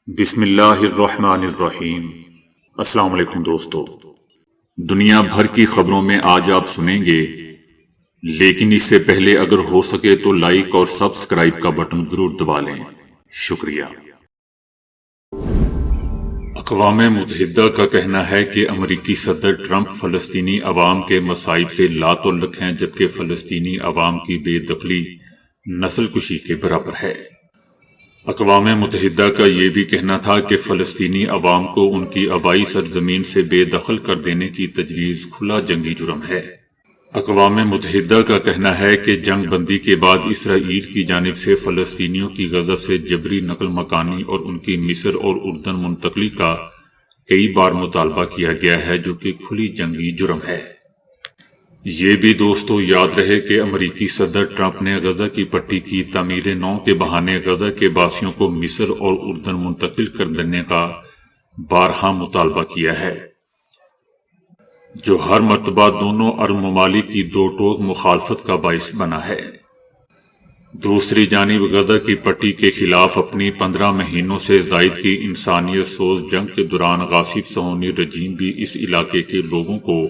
بسم اللہ الرحمن الرحیم۔ السلام علیکم دوستو، دنیا بھر کی خبروں میں آج آپ سنیں گے، لیکن اس سے پہلے اگر ہو سکے تو لائک اور سبسکرائب کا بٹن ضرور دبا لیں۔ شکریہ۔ اقوام متحدہ کا کہنا ہے کہ امریکی صدر ٹرمپ فلسطینی عوام کے مصائب سے لاتعلق ہیں، جبکہ فلسطینی عوام کی بے دخلی نسل کشی کے برابر ہے۔ اقوام متحدہ کا یہ بھی کہنا تھا کہ فلسطینی عوام کو ان کی آبائی سرزمین سے بے دخل کر دینے کی تجویز کھلا جنگی جرم ہے۔ اقوام متحدہ کا کہنا ہے کہ جنگ بندی کے بعد اسرائیل کی جانب سے فلسطینیوں کی غزہ سے جبری نقل مکانی اور ان کی مصر اور اردن منتقلی کا کئی بار مطالبہ کیا گیا ہے، جو کہ کھلی جنگی جرم ہے۔ یہ بھی دوستو یاد رہے کہ امریکی صدر ٹرمپ نے غزہ کی پٹی کی تعمیر نو کے بہانے غزہ کے باسیوں کو مصر اور اردن منتقل کر دینے کا بارہا مطالبہ کیا ہے، جو ہر مرتبہ دونوں عرب ممالک کی دو ٹوک مخالفت کا باعث بنا ہے۔ دوسری جانب غزہ کی پٹی کے خلاف اپنی 15 مہینوں سے زائد کی انسانیت سوز جنگ کے دوران غاصب صہیونی رجیم بھی اس علاقے کے لوگوں کو،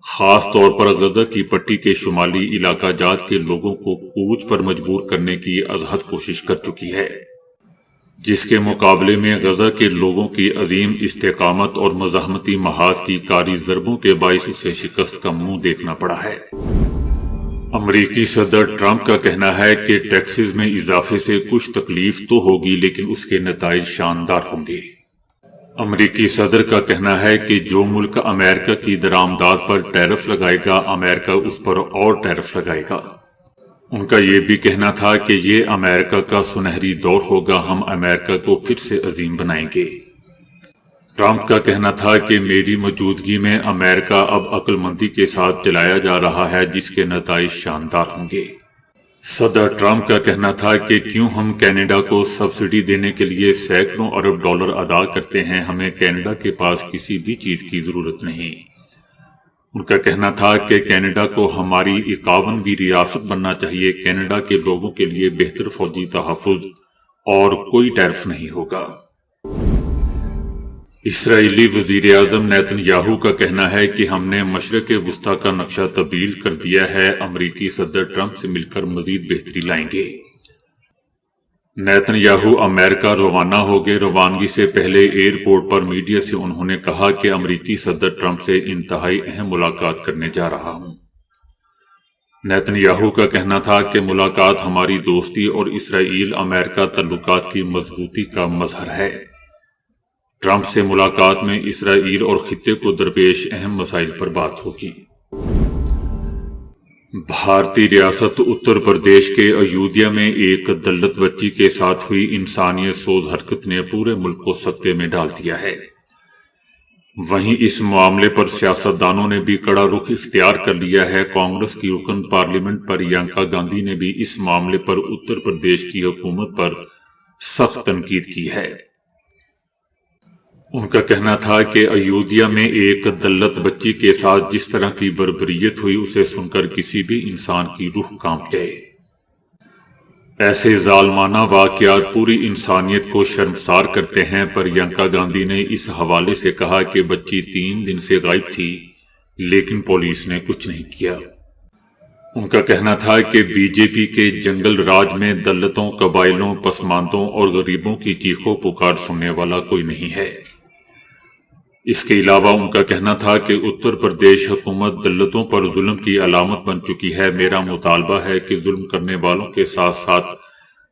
خاص طور پر غزہ کی پٹی کے شمالی علاقہ جات کے لوگوں کو کوچ پر مجبور کرنے کی ازحد کوشش کر چکی ہے، جس کے مقابلے میں غزہ کے لوگوں کی عظیم استقامت اور مزاحمتی محاذ کی کاری ضربوں کے باعث اسے شکست کا منہ دیکھنا پڑا ہے۔ امریکی صدر ٹرمپ کا کہنا ہے کہ ٹیکسز میں اضافے سے کچھ تکلیف تو ہوگی، لیکن اس کے نتائج شاندار ہوں گے۔ امریکی صدر کا کہنا ہے کہ جو ملک امریکہ کی درآمدات پر ٹیرف لگائے گا، امریکہ اس پر اور ٹیرف لگائے گا۔ ان کا یہ بھی کہنا تھا کہ یہ امریکہ کا سنہری دور ہوگا، ہم امریکہ کو پھر سے عظیم بنائیں گے۔ ٹرمپ کا کہنا تھا کہ میری موجودگی میں امریکہ اب عقل مندی کے ساتھ چلایا جا رہا ہے، جس کے نتائج شاندار ہوں گے۔ صدر ٹرمپ کا کہنا تھا کہ کیوں ہم کینیڈا کو سبسڈی دینے کے لیے سینکڑوں ارب ڈالر ادا کرتے ہیں، ہمیں کینیڈا کے پاس کسی بھی چیز کی ضرورت نہیں۔ ان کا کہنا تھا کہ کینیڈا کو ہماری 51ویں ریاست بننا چاہیے، کینیڈا کے لوگوں کے لیے بہتر فوجی تحفظ اور کوئی ٹیرف نہیں ہوگا۔ اسرائیلی وزیر اعظم نیتن یاہو کا کہنا ہے کہ ہم نے مشرق وسطیٰ کا نقشہ تبدیل کر دیا ہے، امریکی صدر ٹرمپ سے مل کر مزید بہتری لائیں گے۔ نیتن یاہو امریکہ روانہ ہو گئے۔ روانگی سے پہلے ایئرپورٹ پر میڈیا سے انہوں نے کہا کہ امریکی صدر ٹرمپ سے انتہائی اہم ملاقات کرنے جا رہا ہوں۔ نیتن یاہو کا کہنا تھا کہ ملاقات ہماری دوستی اور اسرائیل امریکہ تعلقات کی مضبوطی کا مظہر ہے۔ ٹرمپ سے ملاقات میں اسرائیل اور خطے کو درپیش اہم مسائل پر بات ہوگی۔ بھارتی ریاست اتر پردیش کے ایودھیا میں ایک دلت بچی کے ساتھ ہوئی انسانیت سوز حرکت نے پورے ملک کو سکتے میں ڈال دیا ہے۔ وہیں اس معاملے پر سیاستدانوں نے بھی کڑا رخ اختیار کر لیا ہے۔ کانگریس کی رکن پارلیمنٹ پرینکا گاندھی نے بھی اس معاملے پر اتر پردیش کی حکومت پر سخت تنقید کی ہے۔ ان کا کہنا تھا کہ ایودھیا میں ایک دلت بچی کے ساتھ جس طرح کی بربریت ہوئی، اسے سن کر کسی بھی انسان کی روح کانپ جائے۔ ایسے ظالمانہ واقعات پوری انسانیت کو شرمسار کرتے ہیں۔ پرینکا گاندھی نے اس حوالے سے کہا کہ بچی 3 دن سے غائب تھی، لیکن پولیس نے کچھ نہیں کیا۔ ان کا کہنا تھا کہ بی جے پی کے جنگل راج میں دلتوں، قبائلیوں، پسماندوں اور غریبوں کی چیخو پکار سننے والا کوئی نہیں ہے۔ اس کے علاوہ ان کا کہنا تھا کہ اتر پردیش حکومت دلتوں پر ظلم کی علامت بن چکی ہے۔ میرا مطالبہ ہے کہ ظلم کرنے والوں کے ساتھ ساتھ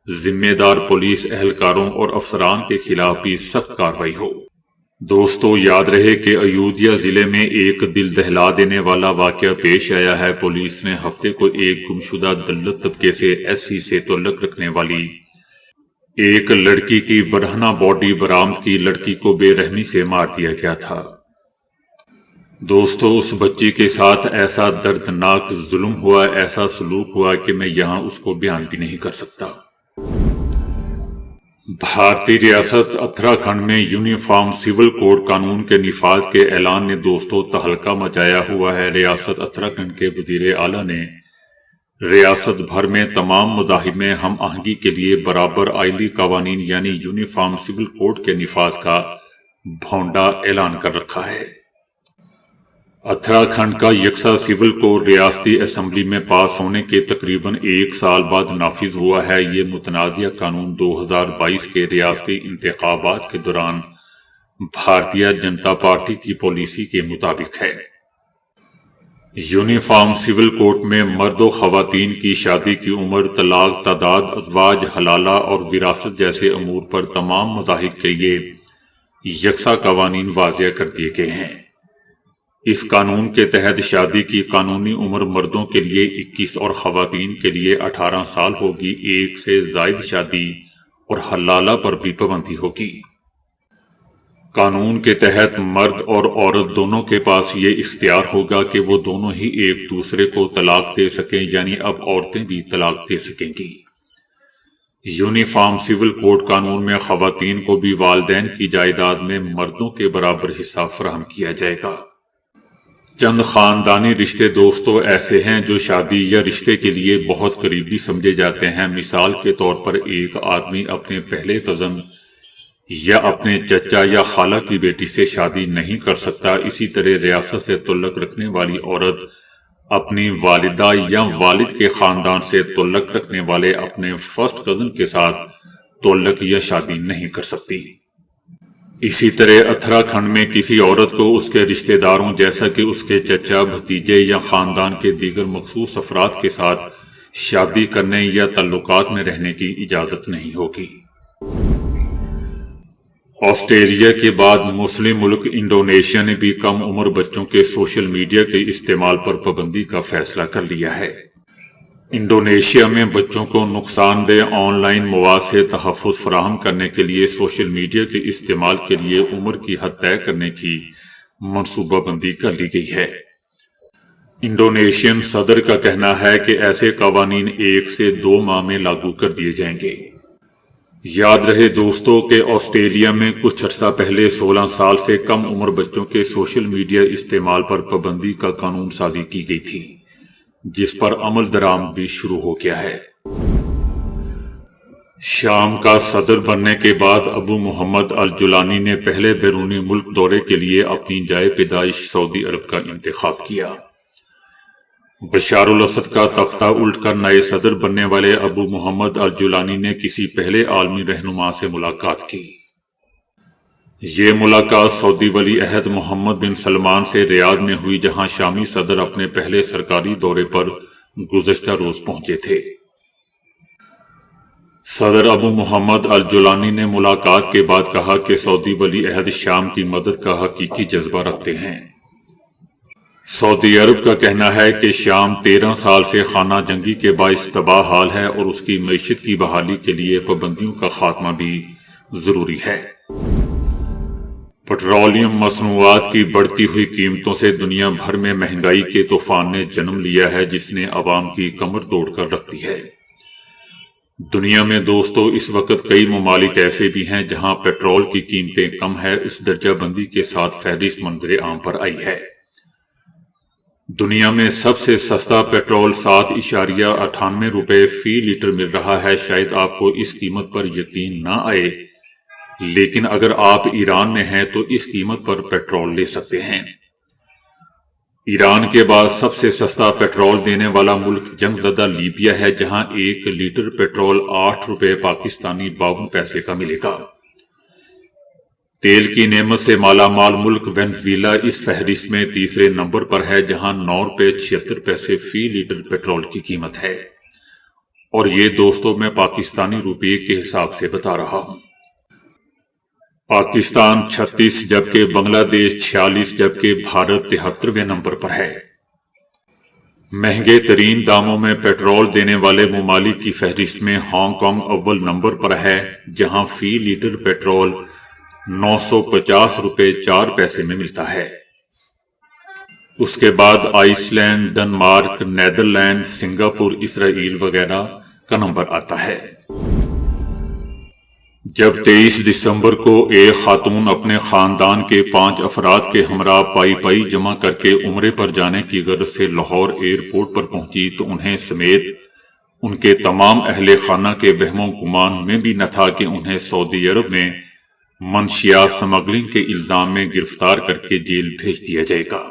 ذمہ دار پولیس اہلکاروں اور افسران کے خلاف بھی سخت کارروائی ہو۔ دوستو یاد رہے کہ ایودھیا ضلع میں ایک دل دہلا دینے والا واقعہ پیش آیا ہے۔ پولیس نے ہفتے کو ایک گمشدہ دلت طبقے سے SC سے تعلق رکھنے والی ایک لڑکی کی برہنہ باڈی برآمد کی۔ لڑکی کو بے رحمی سے مار دیا گیا تھا۔ دوستو اس بچی کے ساتھ ایسا دردناک ظلم ہوا، ایسا سلوک ہوا کہ میں یہاں اس کو بیان بھی نہیں کر سکتا۔ بھارتی ریاست اتراکھنڈ میں یونیفارم سول کوڈ قانون کے نفاذ کے اعلان نے دوستو تہلکہ مچایا ہوا ہے۔ ریاست اتراکھنڈ کے وزیر اعلیٰ نے ریاست بھر میں تمام مذاہب میں ہم آہنگی کے لیے برابر آئلی قوانین یعنی یونیفارم سول کوڈ کے نفاذ کا بھونڈا اعلان کر رکھا ہے۔ اتراکھنڈ کا یکساں سول کوڈ ریاستی اسمبلی میں پاس ہونے کے تقریباً 1 سال بعد نافذ ہوا ہے۔ یہ متنازع قانون 2022 کے ریاستی انتخابات کے دوران بھارتیہ جنتا پارٹی کی پالیسی کے مطابق ہے۔ یونیفارم سول کوڈ میں مرد و خواتین کی شادی کی عمر، طلاق، تعداد، ازواج، حلالہ اور وراثت جیسے امور پر تمام مذاہب کے لیے یکساں قوانین واضح کر دیے گئے ہیں۔ اس قانون کے تحت شادی کی قانونی عمر مردوں کے لیے 21 اور خواتین کے لیے 18 سال ہوگی۔ 1 سے زائد شادی اور حلالہ پر بھی پابندی ہوگی۔ قانون کے تحت مرد اور عورت دونوں کے پاس یہ اختیار ہوگا کہ وہ دونوں ہی ایک دوسرے کو طلاق دے سکیں، یعنی اب عورتیں بھی طلاق دے سکیں گی۔ یونیفارم سول کوڈ قانون میں خواتین کو بھی والدین کی جائیداد میں مردوں کے برابر حصہ فراہم کیا جائے گا۔ چند خاندانی رشتے دوستوں ایسے ہیں جو شادی یا رشتے کے لیے بہت قریبی سمجھے جاتے ہیں۔ مثال کے طور پر ایک آدمی اپنے پہلے کزن یا اپنے چچا یا خالہ کی بیٹی سے شادی نہیں کر سکتا۔ اسی طرح ریاست سے تعلق رکھنے والی عورت اپنی والدہ یا والد کے خاندان سے تعلق رکھنے والے اپنے فرسٹ کزن کے ساتھ تعلق یا شادی نہیں کر سکتی۔ اسی طرح اتراکھنڈ میں کسی عورت کو اس کے رشتہ داروں جیسا کہ اس کے چچا، بھتیجے یا خاندان کے دیگر مخصوص افراد کے ساتھ شادی کرنے یا تعلقات میں رہنے کی اجازت نہیں ہوگی۔ آسٹریلیا کے بعد مسلم ملک انڈونیشیا نے بھی کم عمر بچوں کے سوشل میڈیا کے استعمال پر پابندی کا فیصلہ کر لیا ہے۔ انڈونیشیا میں بچوں کو نقصان دہ آن لائن مواد سے تحفظ فراہم کرنے کے لیے سوشل میڈیا کے استعمال کے لیے عمر کی حد طے کرنے کی منصوبہ بندی کر لی گئی ہے۔ انڈونیشین صدر کا کہنا ہے کہ ایسے قوانین 1 سے 2 ماہ میں لاگو کر دیے جائیں گے۔ یاد رہے دوستو کہ آسٹریلیا میں کچھ عرصہ پہلے 16 سال سے کم عمر بچوں کے سوشل میڈیا استعمال پر پابندی کا قانون سازی کی گئی تھی، جس پر عمل درآمد بھی شروع ہو گیا ہے۔ شام کا صدر بننے کے بعد ابو محمد الجولانی نے پہلے بیرونی ملک دورے کے لیے اپنی جائے پیدائش سعودی عرب کا انتخاب کیا۔ بشار الاسد کا تختہ الٹ کر نئے صدر بننے والے ابو محمد الجولانی نے کسی پہلے عالمی رہنما سے ملاقات کی۔ یہ ملاقات سعودی ولی عہد محمد بن سلمان سے ریاض میں ہوئی، جہاں شامی صدر اپنے پہلے سرکاری دورے پر گزشتہ روز پہنچے تھے۔ صدر ابو محمد الجولانی نے ملاقات کے بعد کہا کہ سعودی ولی عہد شام کی مدد کا حقیقی جذبہ رکھتے ہیں۔ سعودی عرب کا کہنا ہے کہ شام 13 سال سے خانہ جنگی کے باعث تباہ حال ہے اور اس کی معیشت کی بحالی کے لیے پابندیوں کا خاتمہ بھی ضروری ہے۔ پٹرولیم مصنوعات کی بڑھتی ہوئی قیمتوں سے دنیا بھر میں مہنگائی کے طوفان نے جنم لیا ہے، جس نے عوام کی کمر توڑ کر رکھ دی ہے۔ دنیا میں دوستو اس وقت کئی ممالک ایسے بھی ہیں جہاں پیٹرول کی قیمتیں کم ہے۔ اس درجہ بندی کے ساتھ فہرست منظر عام پر آئی ہے۔ دنیا میں سب سے سستا پیٹرول 7.98 روپے فی لیٹر مل رہا ہے۔ شاید آپ کو اس قیمت پر یقین نہ آئے، لیکن اگر آپ ایران میں ہیں تو اس قیمت پر پیٹرول لے سکتے ہیں۔ ایران کے بعد سب سے سستا پیٹرول دینے والا ملک جنگ زدہ لیبیا ہے، جہاں 1 لیٹر پیٹرول 8 روپے پاکستانی 52 پیسے کا ملے گا۔ تیل کی نعمت سے مالا مال ملک وینزویلا اس فہرست میں تیسرے نمبر پر ہے، جہاں 9 روپے 76 پیسے فی لیٹر پیٹرول کی قیمت ہے، اور یہ دوستوں میں پاکستانی روپے کے حساب سے بتا رہا ہوں۔ پاکستان 36 جبکہ بنگلہ دیش 46 جبکہ بھارت 73ویں نمبر پر ہے۔ مہنگے ترین داموں میں پیٹرول دینے والے ممالک کی فہرست میں ہانگ کانگ اول نمبر پر ہے، جہاں فی لیٹر پیٹرول 950 روپے 4 پیسے میں ملتا ہے۔ اس کے بعد Iceland, Denmark, Netherland, Singapore, Israel وغیرہ کا نمبر آتا ہے۔ جب 23 دسمبر کو ایک خاتون اپنے خاندان کے 5 افراد کے ہمراہ پائی پائی جمع کر کے عمرے پر جانے کی غرض سے لاہور ایئرپورٹ پر پہنچی تو انہیں سمیت ان کے تمام اہل خانہ کے وہم و گمان میں بھی نہ تھا کہ انہیں سعودی عرب میں منشیات سمگلنگ کے الزام میں گرفتار کر کے جیل بھیج دیا جائے گا۔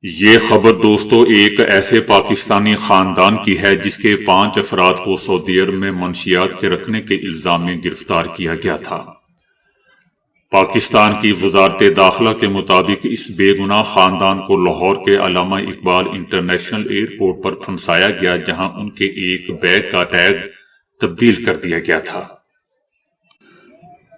یہ خبر دوستو ایک ایسے پاکستانی خاندان کی ہے جس کے 5 افراد کو سعودی عرب میں منشیات کے رکھنے کے الزام میں گرفتار کیا گیا تھا۔ پاکستان کی وزارت داخلہ کے مطابق اس بے گناہ خاندان کو لاہور کے علامہ اقبال انٹرنیشنل ایئرپورٹ پر پھنسایا گیا، جہاں ان کے ایک بیگ کا ٹیگ تبدیل کر دیا گیا تھا۔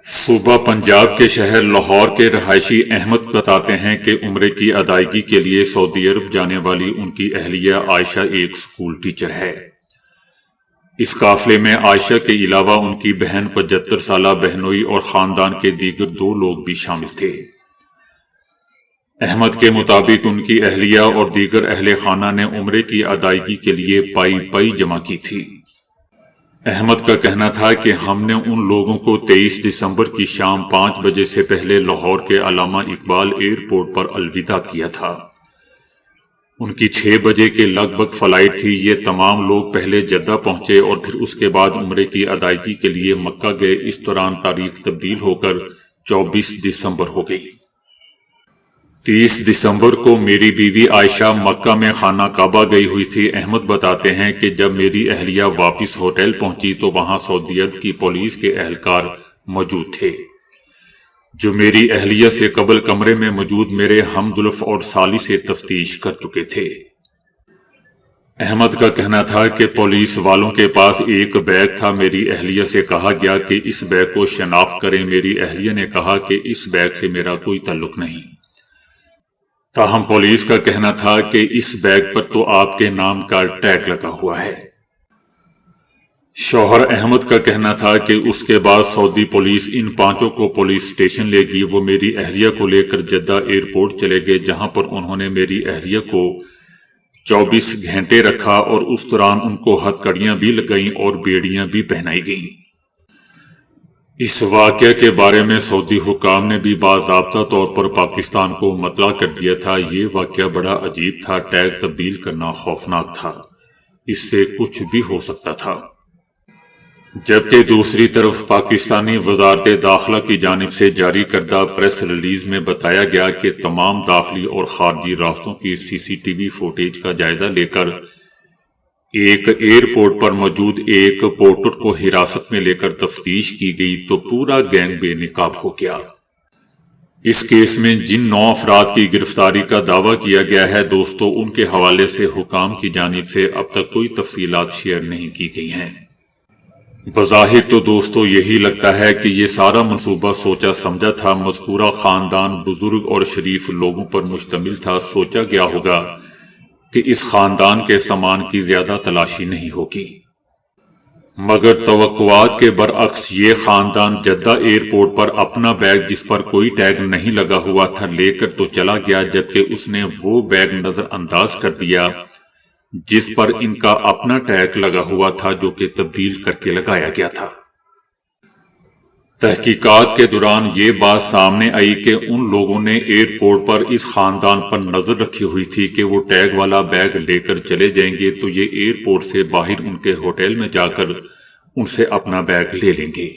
صوبہ پنجاب کے شہر لاہور کے رہائشی احمد بتاتے ہیں کہ عمرے کی ادائیگی کے لیے سعودی عرب جانے والی ان کی اہلیہ عائشہ ایک اسکول ٹیچر ہے۔ اس قافلے میں عائشہ کے علاوہ ان کی بہن 75 سالہ بہنوئی اور خاندان کے دیگر 2 لوگ بھی شامل تھے۔ احمد کے مطابق ان کی اہلیہ اور دیگر اہل خانہ نے عمرے کی ادائیگی کے لیے پائی پائی جمع کی تھی۔ احمد کا کہنا تھا کہ ہم نے ان لوگوں کو 23 دسمبر کی شام 5 بجے سے پہلے لاہور کے علامہ اقبال ایئرپورٹ پر الوداع کیا تھا۔ ان کی 6 بجے کے لگ بھگ فلائٹ تھی۔ یہ تمام لوگ پہلے جدہ پہنچے اور پھر اس کے بعد عمرے کی ادائیگی کے لیے مکہ گئے۔ اس دوران تاریخ تبدیل ہو کر 24 دسمبر ہو گئی۔ 30 دسمبر کو میری بیوی عائشہ مکہ میں خانہ کعبہ گئی ہوئی تھی۔ احمد بتاتے ہیں کہ جب میری اہلیہ واپس ہوٹل پہنچی تو وہاں سعودی عرب کی پولیس کے اہلکار موجود تھے، جو میری اہلیہ سے قبل کمرے میں موجود میرے ہمدلف اور سالی سے تفتیش کر چکے تھے۔ احمد کا کہنا تھا کہ پولیس والوں کے پاس ایک بیگ تھا۔ میری اہلیہ سے کہا گیا کہ اس بیگ کو شناخت کریں۔ میری اہلیہ نے کہا کہ اس بیگ سے میرا کوئی تعلق نہیں۔ تاہم پولیس کا کہنا تھا کہ اس بیگ پر تو آپ کے نام کا ٹیگ لگا ہوا ہے۔ شوہر احمد کا کہنا تھا کہ اس کے بعد سعودی پولیس ان 5 کو پولیس اسٹیشن لے گئی۔ وہ میری اہلیہ کو لے کر جدہ ایئرپورٹ چلے گئے، جہاں پر انہوں نے میری اہلیہ کو 24 گھنٹے رکھا اور اس دوران ان کو ہتھکڑیاں بھی لگائیں اور بیڑیاں بھی پہنائی گئیں۔ اس واقعہ کے بارے میں سعودی حکام نے بھی باضابطہ طور پر پاکستان کو مطلع کر دیا تھا۔ یہ واقعہ بڑا عجیب تھا۔ ٹیگ تبدیل کرنا خوفناک تھا، اس سے کچھ بھی ہو سکتا تھا۔ جبکہ دوسری طرف پاکستانی وزارت داخلہ کی جانب سے جاری کردہ پریس ریلیز میں بتایا گیا کہ تمام داخلی اور خارجی راستوں کی CCTV فوٹیج کا جائزہ لے کر ایک ایئرپورٹ پر موجود ایک پورٹر کو حراست میں لے کر تفتیش کی گئی تو پورا گینگ بے نقاب ہو گیا۔ اس کیس میں جن 9 افراد کی گرفتاری کا دعویٰ کیا گیا ہے دوستو، ان کے حوالے سے حکام کی جانب سے اب تک کوئی تفصیلات شیئر نہیں کی گئی ہیں۔ بظاہر تو دوستو یہی لگتا ہے کہ یہ سارا منصوبہ سوچا سمجھا تھا۔ مذکورہ خاندان بزرگ اور شریف لوگوں پر مشتمل تھا۔ سوچا گیا ہوگا کہ اس خاندان کے سامان کی زیادہ تلاشی نہیں ہوگی، مگر توقعات کے برعکس یہ خاندان جدہ ایئرپورٹ پر اپنا بیگ، جس پر کوئی ٹیگ نہیں لگا ہوا تھا، لے کر تو چلا گیا، جبکہ اس نے وہ بیگ نظر انداز کر دیا جس پر ان کا اپنا ٹیگ لگا ہوا تھا، جو کہ تبدیل کر کے لگایا گیا تھا۔ تحقیقات کے دوران یہ بات سامنے آئی کہ ان لوگوں نے ایئرپورٹ پر اس خاندان پر نظر رکھی ہوئی تھی کہ وہ ٹیگ والا بیگ لے کر چلے جائیں گے تو یہ ایئرپورٹ سے باہر ان کے ہوٹل میں جا کر ان سے اپنا بیگ لے لیں گے،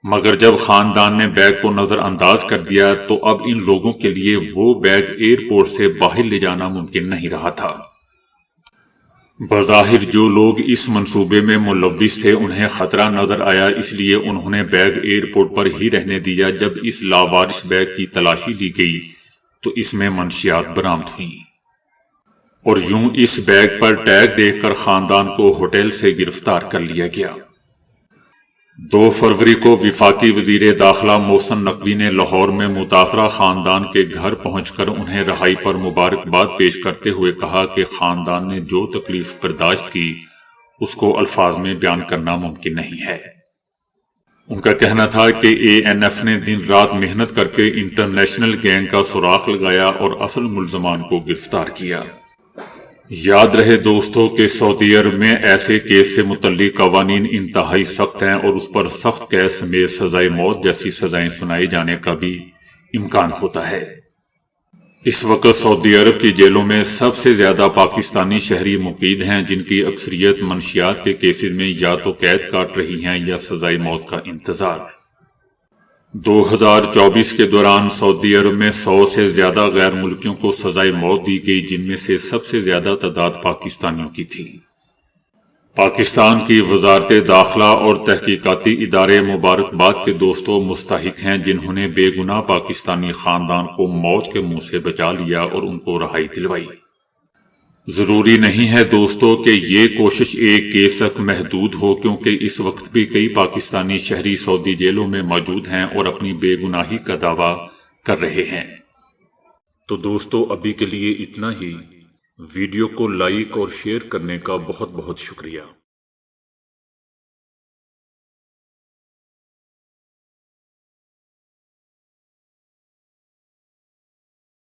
مگر جب خاندان نے بیگ کو نظر انداز کر دیا تو اب ان لوگوں کے لیے وہ بیگ ایئرپورٹ سے باہر لے جانا ممکن نہیں رہا تھا۔ بظاہر جو لوگ اس منصوبے میں ملوث تھے انہیں خطرہ نظر آیا، اس لیے انہوں نے بیگ ایئرپورٹ پر ہی رہنے دیا۔ جب اس لاوارث بیگ کی تلاشی لی گئی تو اس میں منشیات برآمد ہوئیں اور یوں اس بیگ پر ٹیگ دیکھ کر خاندان کو ہوٹل سے گرفتار کر لیا گیا۔ 2 فروری کو وفاقی وزیر داخلہ محسن نقوی نے لاہور میں متاثرہ خاندان کے گھر پہنچ کر انہیں رہائی پر مبارکباد پیش کرتے ہوئے کہا کہ خاندان نے جو تکلیف برداشت کی اس کو الفاظ میں بیان کرنا ممکن نہیں ہے۔ ان کا کہنا تھا کہ ANF نے دن رات محنت کر کے انٹرنیشنل گینگ کا سراغ لگایا اور اصل ملزمان کو گرفتار کیا۔ یاد رہے دوستو کہ سعودی عرب میں ایسے کیس سے متعلق قوانین انتہائی سخت ہیں اور اس پر سخت قید سمیت سزائے موت جیسی سزائیں سنائے جانے کا بھی امکان ہوتا ہے۔ اس وقت سعودی عرب کی جیلوں میں سب سے زیادہ پاکستانی شہری مقید ہیں، جن کی اکثریت منشیات کے کیسز میں یا تو قید کاٹ رہی ہیں یا سزائے موت کا انتظار۔ 2024 کے دوران سعودی عرب میں 100 سے زیادہ غیر ملکیوں کو سزائے موت دی گئی، جن میں سے سب سے زیادہ تعداد پاکستانیوں کی تھی۔ پاکستان کی وزارت داخلہ اور تحقیقاتی ادارے مبارکباد کے دوستوں مستحق ہیں، جنہوں نے بے گناہ پاکستانی خاندان کو موت کے منہ سے بچا لیا اور ان کو رہائی دلوائی۔ ضروری نہیں ہے دوستو کہ یہ کوشش ایک کیس تک محدود ہو، کیونکہ اس وقت بھی کئی پاکستانی شہری سعودی جیلوں میں موجود ہیں اور اپنی بے گناہی کا دعویٰ کر رہے ہیں۔ تو دوستو ابھی کے لیے اتنا ہی۔ ویڈیو کو لائک اور شیئر کرنے کا بہت بہت شکریہ۔